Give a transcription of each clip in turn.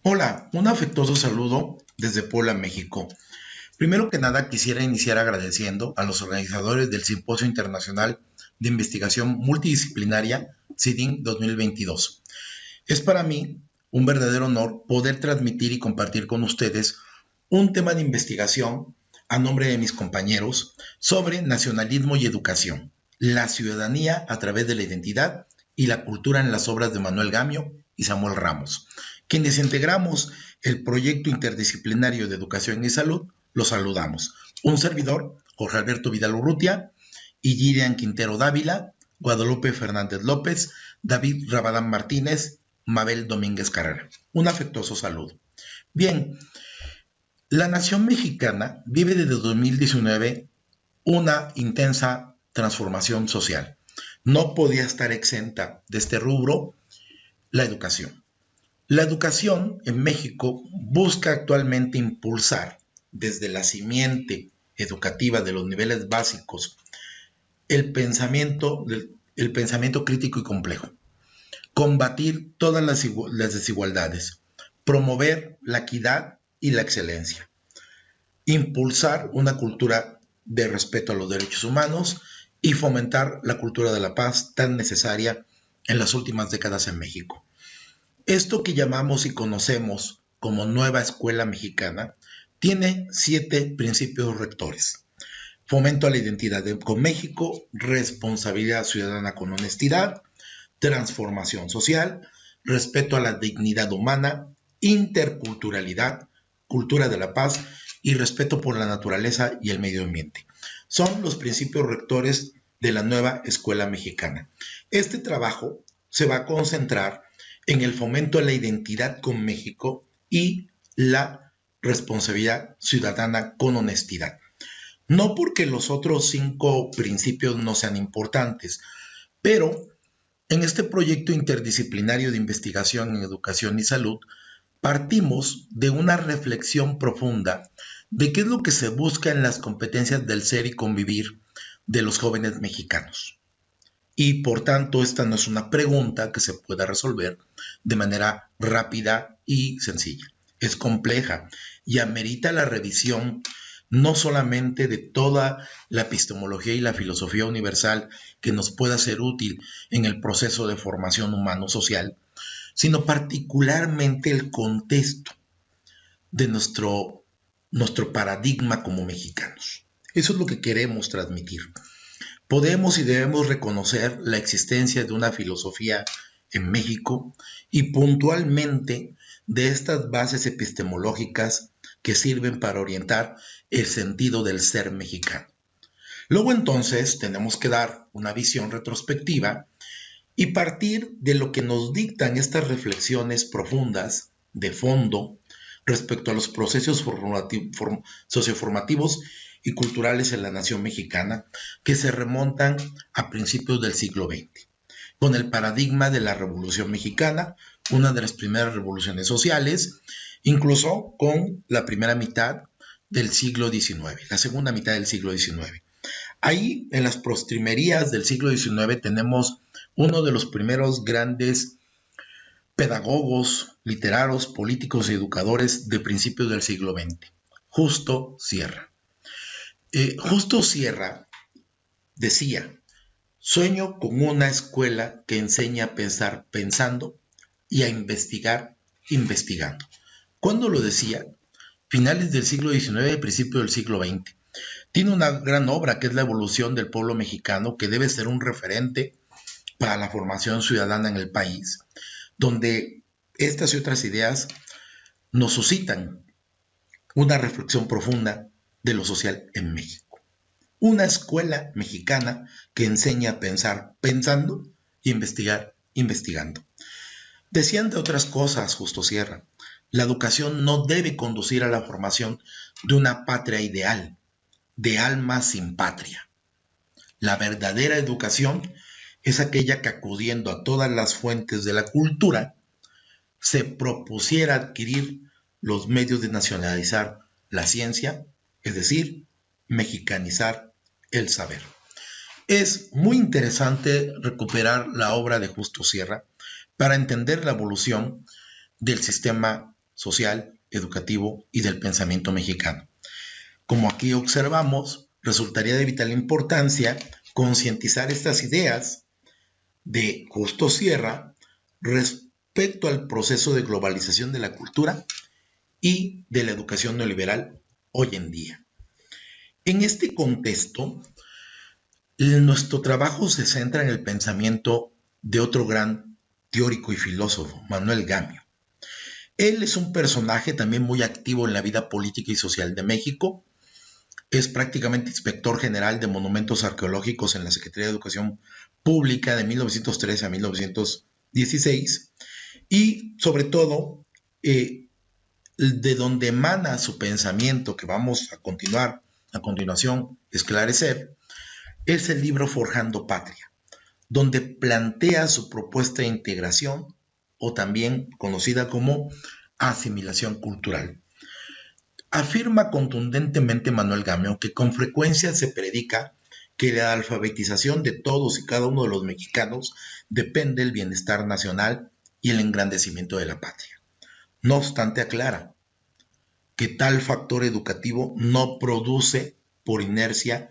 Hola, un afectuoso saludo desde Puebla, México. Primero que nada, quisiera iniciar agradeciendo a los organizadores del Simposio Internacional de Investigación Multidisciplinaria CIDIN 2022. Es para mí un verdadero honor poder transmitir y compartir con ustedes un tema de investigación a nombre de mis compañeros sobre nacionalismo y educación, la ciudadanía a través de la identidad y la cultura en las obras de Manuel Gamio y Samuel Ramos. Quienes integramos el proyecto interdisciplinario de educación y salud, los saludamos. Un servidor, Jorge Alberto Vidal Urrutia, y Girian Quintero Dávila, Guadalupe Fernández López, David Rabadán Martínez, Mabel Domínguez Carrera. Un afectuoso saludo. Bien, la nación mexicana vive desde 2019 una intensa transformación social. No podía estar exenta de este rubro la educación. La educación en México busca actualmente impulsar desde la simiente educativa de los niveles básicos el pensamiento crítico y complejo, combatir todas las desigualdades, promover la equidad y la excelencia, impulsar una cultura de respeto a los derechos humanos y fomentar la cultura de la paz tan necesaria en las últimas décadas en México. Esto que llamamos y conocemos como Nueva Escuela Mexicana tiene 7 principios rectores: fomento a la identidad con México, responsabilidad ciudadana con honestidad, transformación social, respeto a la dignidad humana, interculturalidad, cultura de la paz y respeto por la naturaleza y el medio ambiente. Son los principios rectores de la Nueva Escuela Mexicana. Este trabajo se va a concentrar en el fomento de la identidad con México y la responsabilidad ciudadana con honestidad. No porque los otros 5 principios no sean importantes, pero en este proyecto interdisciplinario de investigación en educación y salud, partimos de una reflexión profunda de qué es lo que se busca en las competencias del ser y convivir de los jóvenes mexicanos. Y por tanto, esta no es una pregunta que se pueda resolver de manera rápida y sencilla. Es compleja y amerita la revisión no solamente de toda la epistemología y la filosofía universal que nos pueda ser útil en el proceso de formación humano-social, sino particularmente el contexto de nuestro paradigma como mexicanos. Eso es lo que queremos transmitir. Podemos y debemos reconocer la existencia de una filosofía en México y puntualmente de estas bases epistemológicas que sirven para orientar el sentido del ser mexicano. Luego entonces tenemos que dar una visión retrospectiva y partir de lo que nos dictan estas reflexiones profundas de fondo respecto a los procesos socioformativos y culturales en la nación mexicana que se remontan a principios del siglo XX, con el paradigma de la Revolución Mexicana, una de las primeras revoluciones sociales, incluso con la primera mitad del siglo XIX, la segunda mitad del siglo XIX. Ahí, en las postrimerías del siglo XIX, tenemos uno de los primeros grandes pedagogos, literarios, políticos y educadores de principios del siglo XX, Justo Sierra. Justo Sierra decía: sueño con una escuela que enseñe a pensar pensando y a investigar investigando. ¿Cuándo lo decía? Finales del siglo XIX, principio del siglo XX. Tiene una gran obra que es La evolución del pueblo mexicano, que debe ser un referente para la formación ciudadana en el país, donde estas y otras ideas nos suscitan una reflexión profunda de lo social en México. Una escuela mexicana que enseña a pensar pensando y investigar investigando. Decía, entre otras cosas, Justo Sierra: la educación no debe conducir a la formación de una patria ideal, de alma sin patria. La verdadera educación es aquella que, acudiendo a todas las fuentes de la cultura, se propusiera adquirir los medios de nacionalizar la ciencia, es decir, mexicanizar el saber. Es muy interesante recuperar la obra de Justo Sierra para entender la evolución del sistema social, educativo y del pensamiento mexicano. Como aquí observamos, resultaría de vital importancia concientizar estas ideas de Justo Sierra respecto al proceso de globalización de la cultura y de la educación neoliberal hoy en día. En este contexto, nuestro trabajo se centra en el pensamiento de otro gran teórico y filósofo, Manuel Gamio. Él es un personaje también muy activo en la vida política y social de México. Es prácticamente inspector general de monumentos arqueológicos en la Secretaría de Educación Pública de 1913 a 1916 y sobre todo de donde emana su pensamiento, que vamos a continuación esclarecer, es el libro Forjando Patria, donde plantea su propuesta de integración o también conocida como asimilación cultural. Afirma contundentemente Manuel Gamio que con frecuencia se predica que la alfabetización de todos y cada uno de los mexicanos depende del bienestar nacional y el engrandecimiento de la patria. No obstante, aclara que tal factor educativo no produce por inercia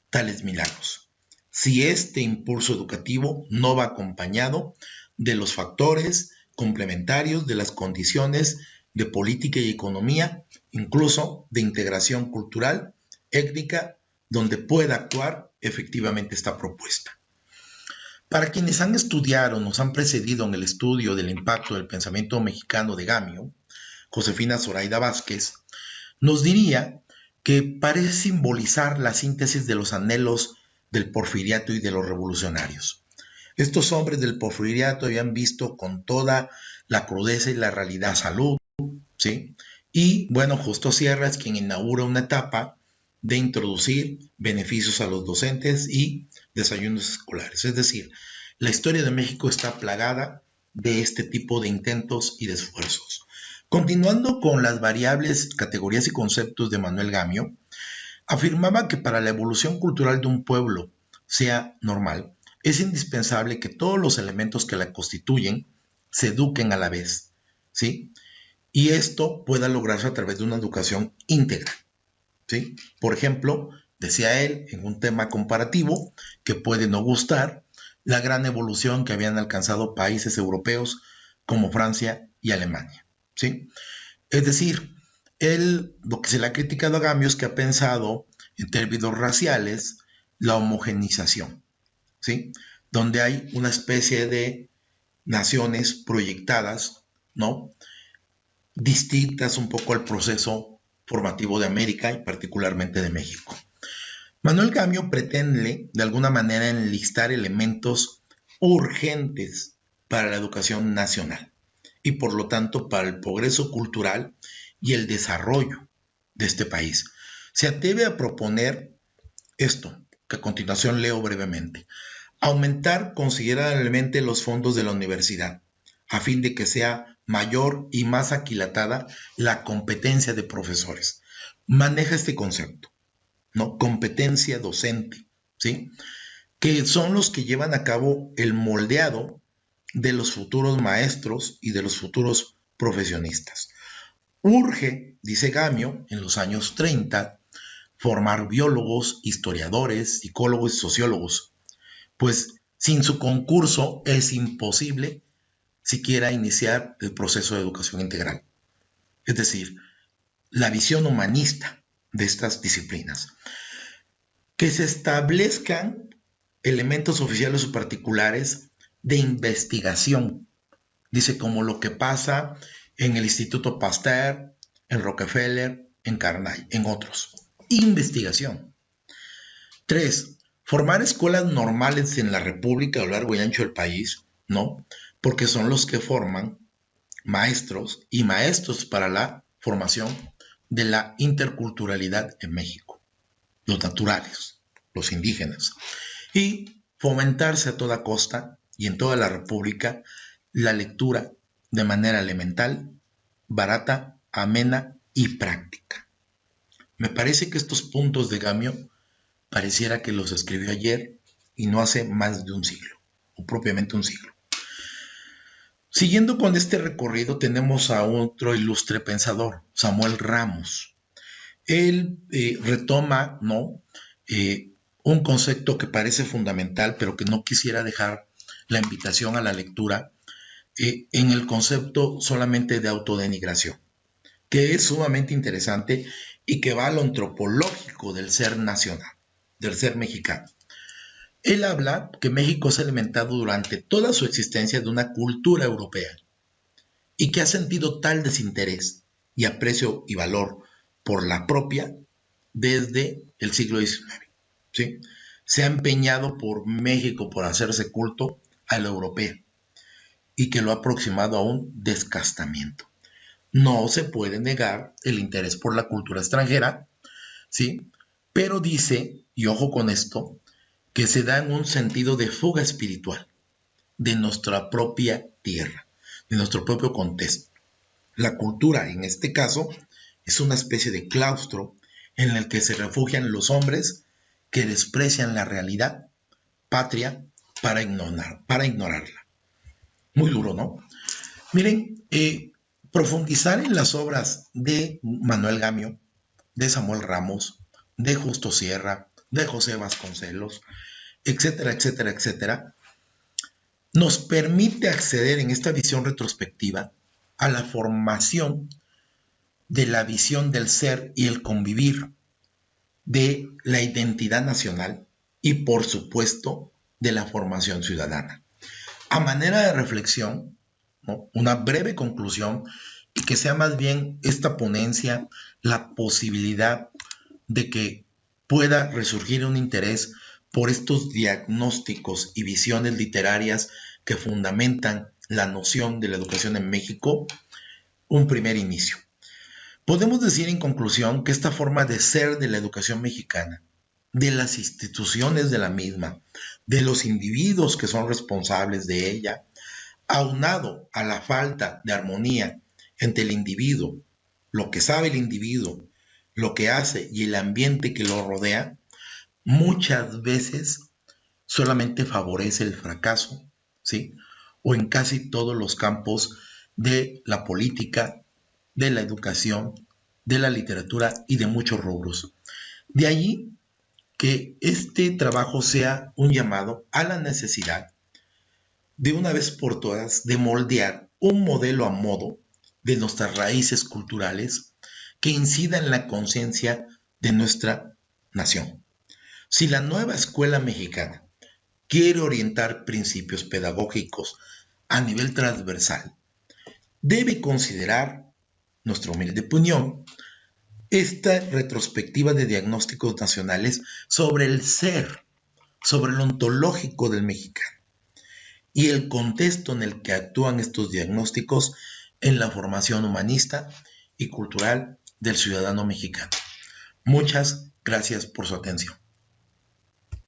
tales milagros, si este impulso educativo no va acompañado de los factores complementarios de las condiciones de política y economía, incluso de integración cultural, étnica, donde pueda actuar efectivamente esta propuesta. Para quienes han estudiado o nos han precedido en el estudio del impacto del pensamiento mexicano de Gamio, Josefina Zoraida Vázquez, nos diría que parece simbolizar la síntesis de los anhelos del porfiriato y de los revolucionarios. Estos hombres del porfiriato habían visto con toda la crudeza y la realidad salud, ¿sí? Y bueno, Justo Sierra es quien inaugura una etapa de introducir beneficios a los docentes y desayunos escolares. Es decir, la historia de México está plagada de este tipo de intentos y de esfuerzos. Continuando con las variables, categorías y conceptos de Manuel Gamio, afirmaba que para la evolución cultural de un pueblo sea normal, es indispensable que todos los elementos que la constituyen se eduquen a la vez, ¿sí? Y esto pueda lograrse a través de una educación íntegra, ¿sí? Por ejemplo, decía él en un tema comparativo que puede no gustar, la gran evolución que habían alcanzado países europeos como Francia y Alemania, ¿sí? Es decir, él, lo que se le ha criticado a Gamio es que ha pensado en términos raciales la homogenización, ¿sí? Donde hay una especie de naciones proyectadas, ¿no? Distintas un poco al proceso formativo de América y particularmente de México. Manuel Gamio pretende, de alguna manera, enlistar elementos urgentes para la educación nacional y, por lo tanto, para el progreso cultural y el desarrollo de este país. Se atreve a proponer esto, que a continuación leo brevemente. Aumentar considerablemente los fondos de la universidad, a fin de que sea mayor y más aquilatada la competencia de profesores. Maneja este concepto, ¿no? Competencia docente, ¿sí? Que son los que llevan a cabo el moldeado de los futuros maestros y de los futuros profesionistas. Urge, dice Gamio, en los años 30, formar biólogos, historiadores, psicólogos y sociólogos, pues sin su concurso es imposible siquiera iniciar el proceso de educación integral. Es decir, la visión humanista de estas disciplinas. Que se establezcan elementos oficiales o particulares de investigación, dice, como lo que pasa en el Instituto Pasteur, en Rockefeller, en Carnegie, en otros. Investigación. 3. Formar escuelas normales en la República a lo largo y ancho del país, ¿no? Porque son los que forman maestros y maestros para la formación de la interculturalidad en México. Los naturales, los indígenas. Y fomentarse a toda costa y en toda la República la lectura de manera elemental, barata, amena y práctica. Me parece que estos puntos de Gamio pareciera que los escribió ayer y no hace más de un siglo, o propiamente un siglo. Siguiendo con este recorrido, tenemos a otro ilustre pensador, Samuel Ramos. Él retoma, ¿no? Un concepto que parece fundamental, pero que no quisiera dejar la invitación a la lectura, en el concepto solamente de autodenigración, que es sumamente interesante y que va a lo antropológico del ser nacional, del ser mexicano. Él habla que México es alimentado durante toda su existencia de una cultura europea y que ha sentido tal desinterés y aprecio y valor por la propia desde el siglo XIX. ¿Sí? Se ha empeñado por México por hacerse culto a la europea y que lo ha aproximado a un descastamiento. No se puede negar el interés por la cultura extranjera, ¿sí? Pero dice, y ojo con esto, que se da en un sentido de fuga espiritual de nuestra propia tierra, de nuestro propio contexto. La cultura, en este caso, es una especie de claustro en el que se refugian los hombres que desprecian la realidad patria para ignorarla. Muy duro, ¿no? Miren, profundizar en las obras de Manuel Gamio, de Samuel Ramos, de Justo Sierra, de José Vasconcelos, etcétera, etcétera, etcétera, nos permite acceder en esta visión retrospectiva a la formación de la visión del ser y el convivir, de la identidad nacional y, por supuesto, de la formación ciudadana. A manera de reflexión, ¿no? Una breve conclusión y que sea más bien esta ponencia la posibilidad de que pueda resurgir un interés por estos diagnósticos y visiones literarias que fundamentan la noción de la educación en México, un primer inicio. Podemos decir en conclusión que esta forma de ser de la educación mexicana, de las instituciones de la misma, de los individuos que son responsables de ella, aunado a la falta de armonía entre el individuo, lo que sabe el individuo, lo que hace y el ambiente que lo rodea, muchas veces solamente favorece el fracaso, ¿sí? O en casi todos los campos de la política, de la educación, de la literatura y de muchos rubros. De allí que este trabajo sea un llamado a la necesidad de una vez por todas de moldear un modelo a modo de nuestras raíces culturales que incida en la conciencia de nuestra nación. Si la nueva escuela mexicana quiere orientar principios pedagógicos a nivel transversal, debe considerar, nuestra humilde opinión, esta retrospectiva de diagnósticos nacionales sobre el ser, sobre lo ontológico del mexicano y el contexto en el que actúan estos diagnósticos en la formación humanista y cultural del ciudadano mexicano. Muchas gracias por su atención.